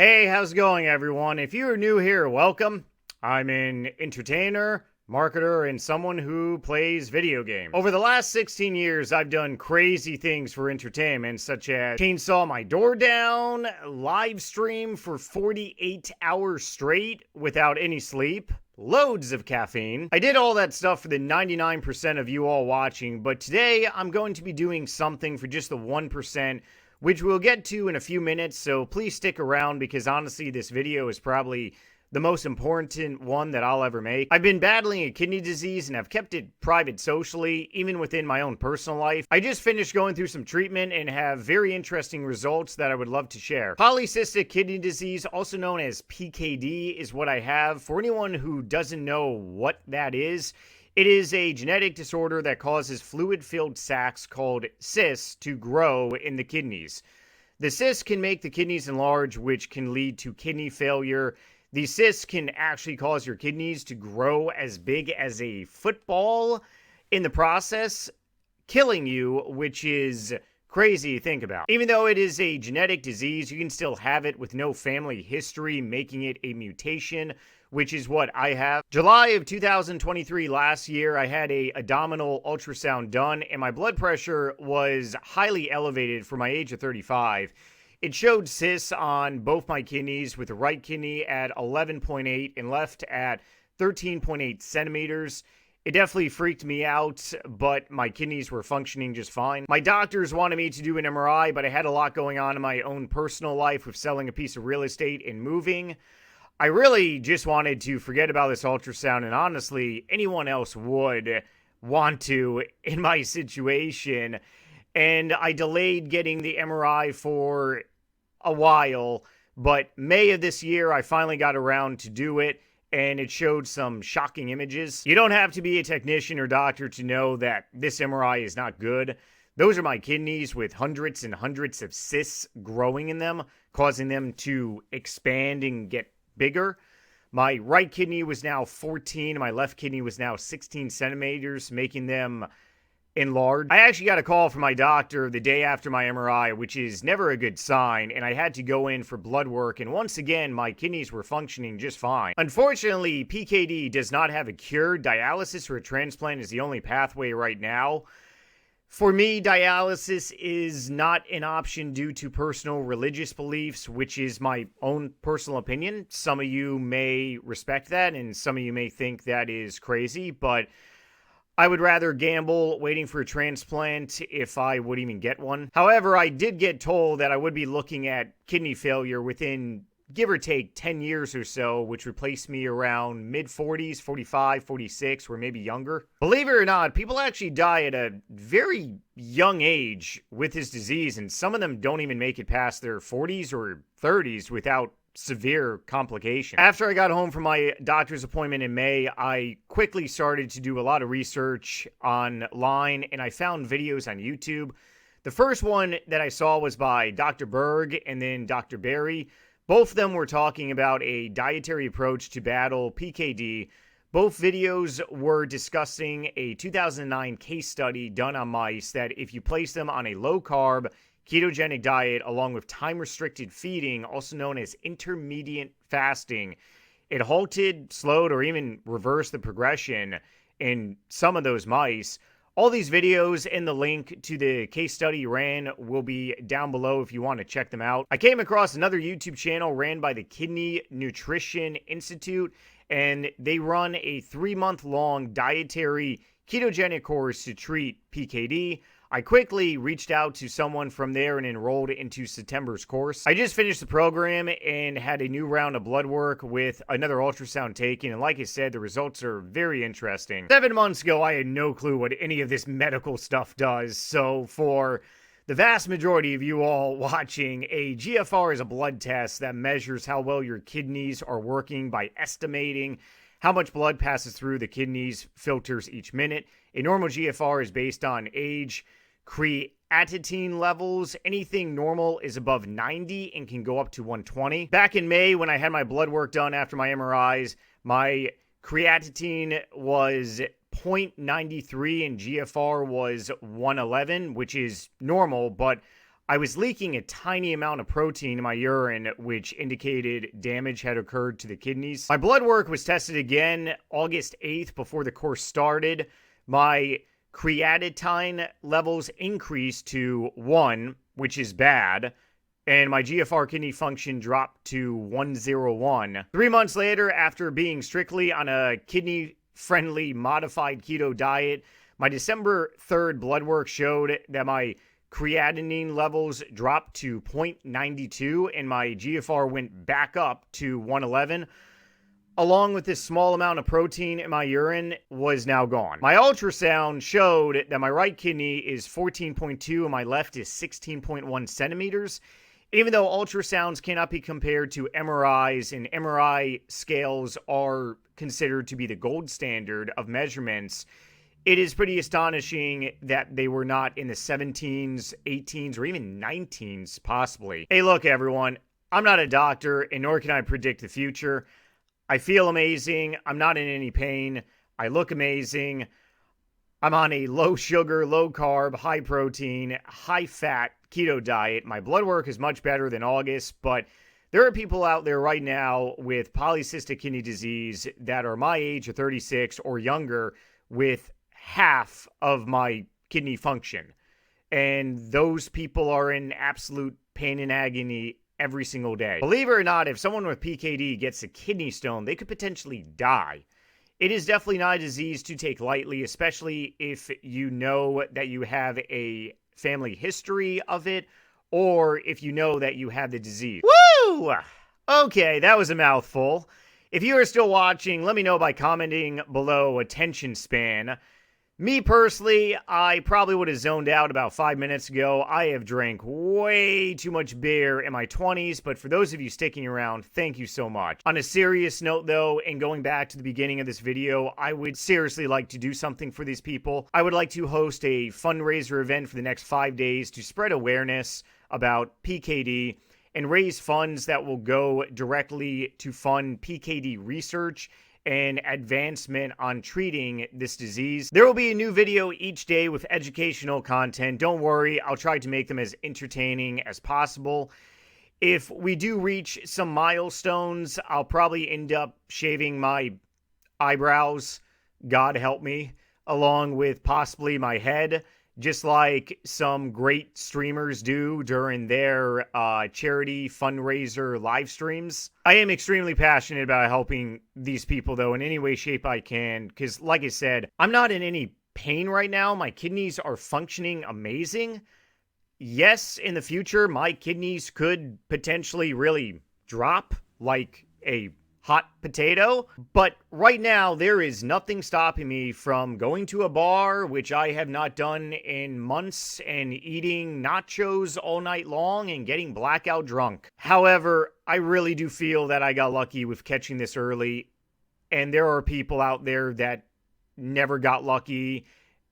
Hey, how's it going, everyone? If you are new here, welcome. I'm an entertainer, marketer, and someone who plays video games. Over the last 16 years, I've done crazy things for entertainment, such as chainsaw my door down, live stream for 48 hours straight without any sleep, loads of caffeine. I did all that stuff for the 99% of you all watching, but today I'm going to be doing something for just the 1%, which we'll get to in a few minutes, so please stick around because honestly this video is probably the most important one that I'll ever make. I've been battling a kidney disease and I've kept it private socially, even within my own personal life. I just finished going through some treatment and have very interesting results that I would love to share. Polycystic kidney disease, also known as PKD, is what I have. For anyone who doesn't know what that is, it is a genetic disorder that causes fluid-filled sacs called cysts to grow in the kidneys. The cysts can make the kidneys enlarge, which can lead to kidney failure. These cysts can actually cause your kidneys to grow as big as a football in the process, killing you, which is crazy to think about. Even though it is a genetic disease, you can still have it with no family history, making it a mutation, which is what I have. July of 2023, last year, I had a abdominal ultrasound done, and my blood pressure was highly elevated for my age of 35. It showed cysts on both my kidneys, with the right kidney at 11.8 and left at 13.8 centimeters. It definitely freaked me out, but my kidneys were functioning just fine. My doctors wanted me to do an MRI, but I had a lot going on in my own personal life with selling a piece of real estate and moving. I really just wanted to forget about this ultrasound, and honestly, anyone else would want to in my situation. And I delayed getting the MRI for a while, but May of this year, I finally got around to do it, and it showed some shocking images. You don't have to be a technician or doctor to know that this MRI is not good. Those are my kidneys with hundreds and hundreds of cysts growing in them, causing them to expand and get bigger. My right kidney was now 14, and my left kidney was now 16 centimeters, making them enlarged. I actually got a call from my doctor the day after my MRI, which is never a good sign, and I had to go in for blood work, and once again, my kidneys were functioning just fine. Unfortunately, PKD does not have a cure. Dialysis or a transplant is the only pathway right now. For me, dialysis is not an option due to personal religious beliefs, which is my own personal opinion. Some of you may respect that, and some of you may think that is crazy, but I would rather gamble waiting for a transplant if I would even get one. However, I did get told that I would be looking at kidney failure within, give or take, 10 years or so, which would place me around mid-40s, 45, 46, or maybe younger. Believe it or not, people actually die at a very young age with this disease, and some of them don't even make it past their 40s or 30s without severe complications. After I got home from my doctor's appointment in May, I quickly started to do a lot of research online, and I found videos on YouTube. The first one that I saw was by Dr. Berg and then Dr. Barry. Both of them were talking about a dietary approach to battle PKD. Both videos were discussing a 2009 case study done on mice that if you place them on a low-carb, ketogenic diet along with time-restricted feeding, also known as intermediate fasting, it halted, slowed, or even reversed the progression in some of those mice. All these videos and the link to the case study ran will be down below if you want to check them out. I came across another YouTube channel ran by the Kidney Nutrition Institute, and they run a 3-month-long dietary ketogenic course to treat PKD. I quickly reached out to someone from there and enrolled into September's course. I just finished the program and had a new round of blood work with another ultrasound taken, and like I said, the results are very interesting. 7 months ago, I had no clue what any of this medical stuff does, so for the vast majority of you all watching, a GFR is a blood test that measures how well your kidneys are working by estimating how much blood passes through the kidneys filters each minute. A normal GFR is based on age, creatinine levels. Anything normal is above 90 and can go up to 120. Back in May, when I had my blood work done after my MRIs, my creatinine was 0.93 and GFR was 111, which is normal, but I was leaking a tiny amount of protein in my urine, which indicated damage had occurred to the kidneys. My blood work was tested again August 8th before the course started. My creatinine levels increased to 1, which is bad, and my GFR kidney function dropped to 101. 3 months later, after being strictly on a kidney-friendly modified keto diet, my December 3rd blood work showed that my creatinine levels dropped to 0.92 and my GFR went back up to 111. Along with this small amount of protein in my urine was now gone. My ultrasound showed that my right kidney is 14.2 and my left is 16.1 centimeters. Even though ultrasounds cannot be compared to MRIs, and MRI scales are considered to be the gold standard of measurements, it is pretty astonishing that they were not in the 17s, 18s, or even 19s, possibly. Hey, look, everyone, I'm not a doctor, and nor can I predict the future. I feel amazing. I'm not in any pain. I look amazing. I'm on a low sugar, low carb, high protein, high fat keto diet. My blood work is much better than August, but there are people out there right now with polycystic kidney disease that are my age of 36 or younger with half of my kidney function. And those people are in absolute pain and agony every single day. Believe it or not, if someone with PKD gets a kidney stone, they could potentially die. It is definitely not a disease to take lightly, especially if you know that you have a family history of it, or if you know that you have the disease. Woo! Okay, that was a mouthful. If you are still watching, let me know by commenting below attention span. Me personally, I probably would have zoned out about 5 minutes ago. I have drank way too much beer in my 20s, but for those of you sticking around, thank you so much. On a serious note though, and going back to the beginning of this video, I would seriously like to do something for these people. I would like to host a fundraiser event for the next 5 days to spread awareness about PKD and raise funds that will go directly to fund PKD research and advancement on treating this disease. There will be a new video each day with educational content. Don't worry, I'll try to make them as entertaining as possible. If we do reach some milestones, I'll probably end up shaving my eyebrows, God help me, along with possibly my head, just like some great streamers do during their charity fundraiser live streams. I am extremely passionate about helping these people, though, in any way, shape I can, because, like I said, I'm not in any pain right now. My kidneys are functioning amazing. Yes, in the future, my kidneys could potentially really drop like a hot potato, but right now there is nothing stopping me from going to a bar, which I have not done in months, and eating nachos all night long and getting blackout drunk. However, I really do feel that I got lucky with catching this early, and there are people out there that never got lucky,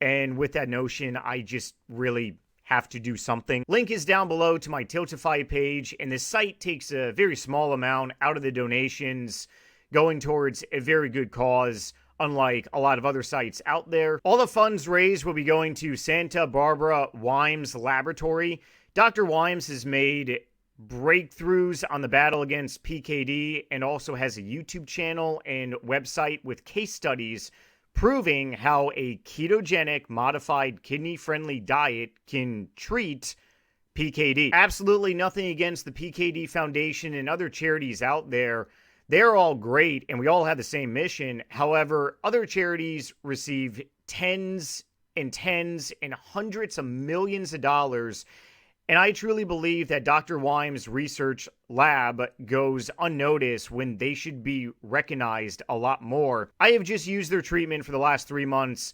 and with that notion, I just really have to do something. Link is down below to my Tiltify page, and this site takes a very small amount out of the donations, going towards a very good cause, unlike a lot of other sites out there. All the funds raised will be going to Santa Barbara Weimbs Laboratory. Dr. Weimbs has made breakthroughs on the battle against PKD and also has a YouTube channel and website with case studies proving how a ketogenic, modified, kidney-friendly diet can treat PKD. Absolutely nothing against the PKD Foundation and other charities out there. They're all great, and we all have the same mission. However, other charities receive tens and hundreds of millions of dollars. And I truly believe that Dr. Weimbs' research lab goes unnoticed when they should be recognized a lot more. I have just used their treatment for the last 3 months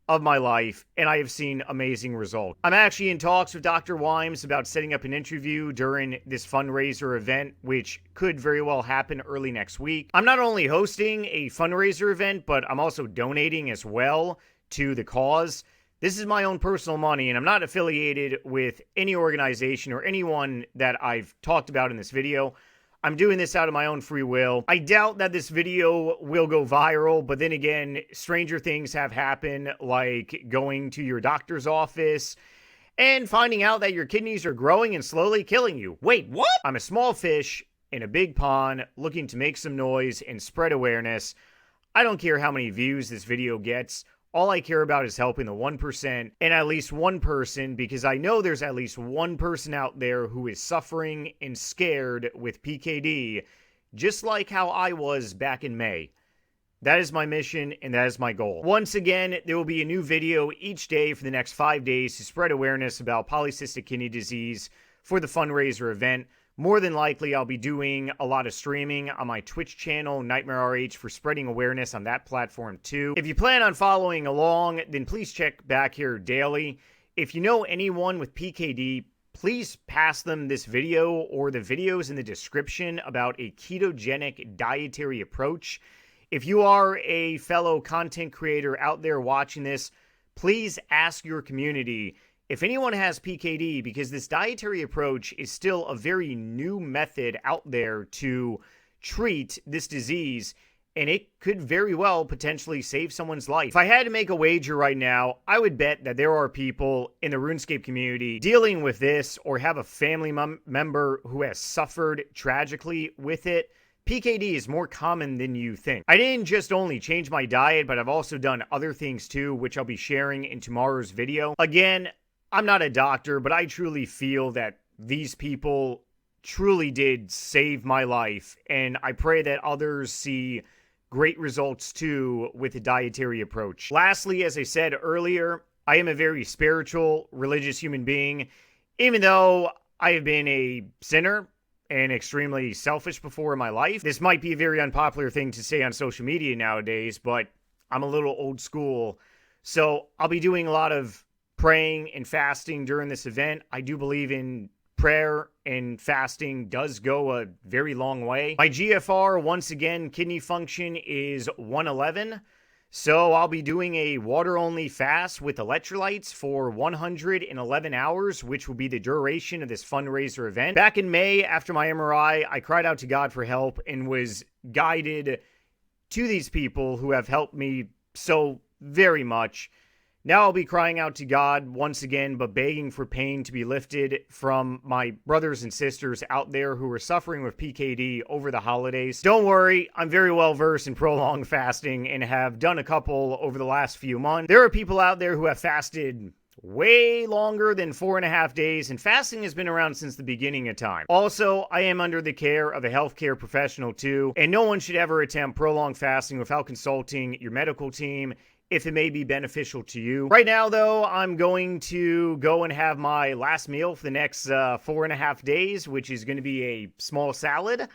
of my life, and I have seen amazing results. I'm actually in talks with Dr. Weimbs about setting up an interview during this fundraiser event, which could very well happen early next week. I'm not only hosting a fundraiser event, but I'm also donating as well to the cause. This is my own personal money, and I'm not affiliated with any organization or anyone that I've talked about in this video. I'm doing this out of my own free will. I doubt that this video will go viral, but then again, stranger things have happened, like going to your doctor's office and finding out that your kidneys are growing and slowly killing you. Wait, what? I'm a small fish in a big pond looking to make some noise and spread awareness. I don't care how many views this video gets. All I care about is helping the 1% and at least one person, because I know there's at least one person out there who is suffering and scared with PKD, just like how I was back in May. That is my mission, and that is my goal. Once again, there will be a new video each day for the next 5 days to spread awareness about polycystic kidney disease for the fundraiser event. More than likely, I'll be doing a lot of streaming on my Twitch channel, NightmareRH, for spreading awareness on that platform too. If you plan on following along, then please check back here daily. If you know anyone with PKD, please pass them this video or the videos in the description about a ketogenic dietary approach. If you are a fellow content creator out there watching this, please ask your community if anyone has PKD, because this dietary approach is still a very new method out there to treat this disease, and it could very well potentially save someone's life. If I had to make a wager right now, I would bet that there are people in the RuneScape community dealing with this or have a family member who has suffered tragically with it. PKD is more common than you think. I didn't just only change my diet, but I've also done other things too, which I'll be sharing in tomorrow's video. Again, I'm not a doctor, but I truly feel that these people truly did save my life, and I pray that others see great results too with the dietary approach. Lastly, as I said earlier, I am a very spiritual, religious human being. Even though I have been a sinner and extremely selfish before in my life, this might be a very unpopular thing to say on social media nowadays, but I'm a little old school, so I'll be doing a lot of praying and fasting during this event. I do believe in prayer, and fasting does go a very long way. My GFR, once again, kidney function is 111. So I'll be doing a water-only fast with electrolytes for 111 hours, which will be the duration of this fundraiser event. Back in May, after my MRI, I cried out to God for help and was guided to these people who have helped me so very much. Now I'll be crying out to God once again, but begging for pain to be lifted from my brothers and sisters out there who are suffering with PKD over the holidays. Don't worry, I'm very well versed in prolonged fasting and have done a couple over the last few months. There are people out there who have fasted way longer than 4.5 days, and fasting has been around since the beginning of time. Also, I am under the care of a healthcare professional too, and no one should ever attempt prolonged fasting without consulting your medical team if it may be beneficial to you. Right now, though, I'm going to go and have my last meal for the next 4.5 days, which is going to be a small salad.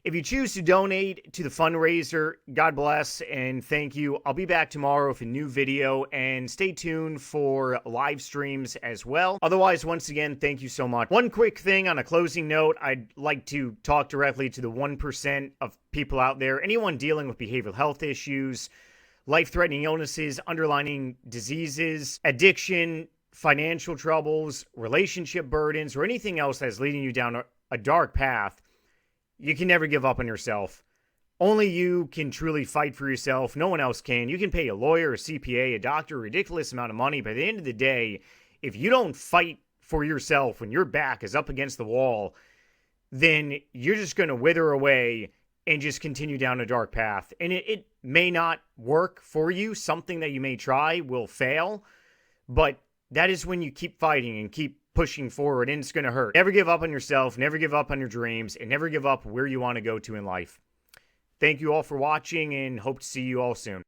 If you choose to donate to the fundraiser, God bless and thank you. I'll be back tomorrow with a new video, and stay tuned for live streams as well. Otherwise, once again, thank you so much. One quick thing on a closing note, I'd like to talk directly to the 1% of people out there, anyone dealing with behavioral health issues, life-threatening illnesses, underlying diseases, addiction, financial troubles, relationship burdens, or anything else that's leading you down a dark path. You can never give up on yourself. Only you can truly fight for yourself. No one else can. You can pay a lawyer, a CPA, a doctor, a ridiculous amount of money, but at the end of the day, if you don't fight for yourself when your back is up against the wall, then you're just going to wither away and just continue down a dark path. And it may not work for you. Something that you may try will fail. But that is when you keep fighting and keep pushing forward, and it's going to hurt. Never give up on yourself. Never give up on your dreams. And never give up where you want to go to in life. Thank you all for watching, and hope to see you all soon.